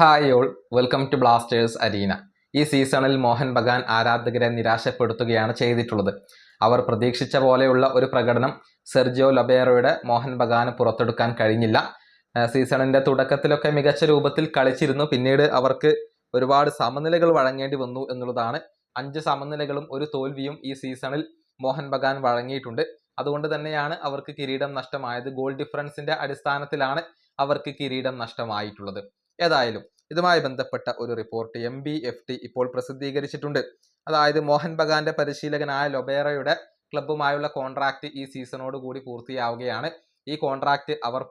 Hi all, welcome to Blasters arena. ഈ സീസണിൽ മോഹൻ ബഗാൻ ആരാധകരെ നിരാശപ്പെടുത്തുകയാണ് ചെയ്തിട്ടുള്ളത്. അവർ പ്രതീക്ഷിച്ച പോലെയുള്ള ഒരു പ്രകടനം സെർജിയോ ലൊബേറോയുടെ മോഹൻ ബഗാന് പുറത്തെടുക്കാൻ കഴിഞ്ഞില്ല. സീസണിന്റെ തുടക്കത്തിലൊക്കെ മികച്ച രൂപത്തിൽ കളിച്ചിരുന്നു. പിന്നീട് അവർക്ക് ഒരുപാട് സമനിലകൾ വഴങ്ങേണ്ടി വന്നു എന്നുള്ളതാണ്. 5 സമനിലകളും ഒരു തോൽവിയും ഈ സീസണിൽ മോഹൻ ബഗാൻ വഴങ്ങിയിട്ടുണ്ട്. അതുകൊണ്ട് തന്നെയാണ് അവർക്ക് കിരീടം നഷ്ടമായത്. ഗോൾ ഡിഫറൻസിന്റെ അടിസ്ഥാനത്തിലാണ് അവർക്ക് കിരീടം നഷ്ടമായിട്ടുള്ളത്. ഏതായാലും ഇതുമായി ബന്ധപ്പെട്ട ഒരു റിപ്പോർട്ട് MBFT ഇപ്പോൾ പ്രസിദ്ധീകരിച്ചിട്ടുണ്ട്. അതായത് മോഹൻ ബഗാന്റെ പരിശീലകനായ ലൊബേറയുടെ ക്ലബ്ബുമായുള്ള കോൺട്രാക്ട് ഈ സീസണോട് കൂടി പൂർത്തിയാവുകയാണ്. ഈ കോൺട്രാക്ട് അവർ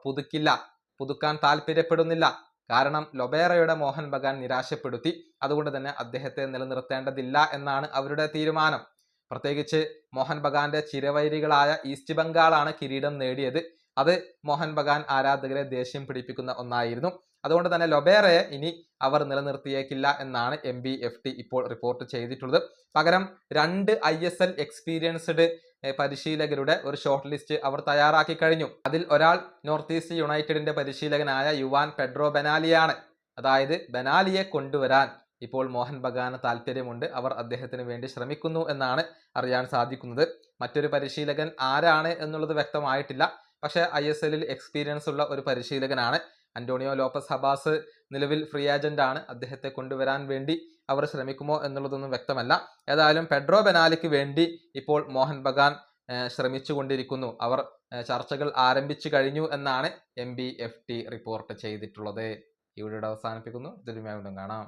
പുതുക്കാൻ താല്പര്യപ്പെടുന്നില്ല. കാരണം ലൊബേറയുടെ മോഹൻ ബഗാൻ നിരാശപ്പെടുത്തി. അതുകൊണ്ട് തന്നെ അദ്ദേഹത്തെ നിലനിർത്തേണ്ടതില്ല എന്നാണ് അവരുടെ തീരുമാനം. പ്രത്യേകിച്ച് മോഹൻ ബഗാന്റെ ചിരവൈരികളായ ഈസ്റ്റ് ബംഗാളാണ് കിരീടം നേടിയത്. അത് മോഹൻ ബഗാൻ ആരാധകരെ ദേഷ്യം പിടിപ്പിക്കുന്ന ഒന്നായിരുന്നു. അതുകൊണ്ട് തന്നെ ലൊബേറയെ ഇനി അവർ നിലനിർത്തിയേക്കില്ല എന്നാണ് MBFT ഇപ്പോൾ റിപ്പോർട്ട് ചെയ്തിട്ടുള്ളത്. പകരം 2 ISL എക്സ്പീരിയൻസ്ഡ് പരിശീലകരുടെ ഒരു ഷോർട്ട് ലിസ്റ്റ് അവർ തയ്യാറാക്കി കഴിഞ്ഞു. അതിൽ ഒരാൾ നോർത്ത് ഈസ്റ്റ് യുണൈറ്റഡിന്റെ പരിശീലകനായ യുവാൻ പെഡ്രോ ബെനാലിയാണ്. അതായത് ബെനാലിയെ കൊണ്ടുവരാൻ ഇപ്പോൾ മോഹൻ ബഗാന് താല്പര്യമുണ്ട്. അവർ അദ്ദേഹത്തിന് വേണ്ടി ശ്രമിക്കുന്നു എന്നാണ് അറിയാൻ സാധിക്കുന്നത്. മറ്റൊരു പരിശീലകൻ ആരാണ് എന്നുള്ളത് വ്യക്തമായിട്ടില്ല. പക്ഷേ ISLൽ എക്സ്പീരിയൻസ് ഉള്ള ഒരു പരിശീലകനാണ്. അന്റോണിയോ ലോപ്പസ് ഹബാസ് നിലവിൽ ഫ്രീ ഏജന്റ് ആണ്. അദ്ദേഹത്തെ കൊണ്ടുവരാൻ വേണ്ടി അവർ ശ്രമിക്കുമോ എന്നുള്ളതൊന്നും വ്യക്തമല്ല. ഏതായാലും പെഡ്രോ ബെനാലിക്ക് വേണ്ടി ഇപ്പോൾ മോഹൻ ബഗാൻ ശ്രമിച്ചുകൊണ്ടിരിക്കുന്നു. അവർ ചർച്ചകൾ ആരംഭിച്ചു കഴിഞ്ഞു എന്നാണ് MBFT റിപ്പോർട്ട് ചെയ്തിട്ടുള്ളത്. ഈ വീഡിയോ അവസാനിപ്പിക്കുന്നു. ഇതിൽ വീണ്ടും കാണാം.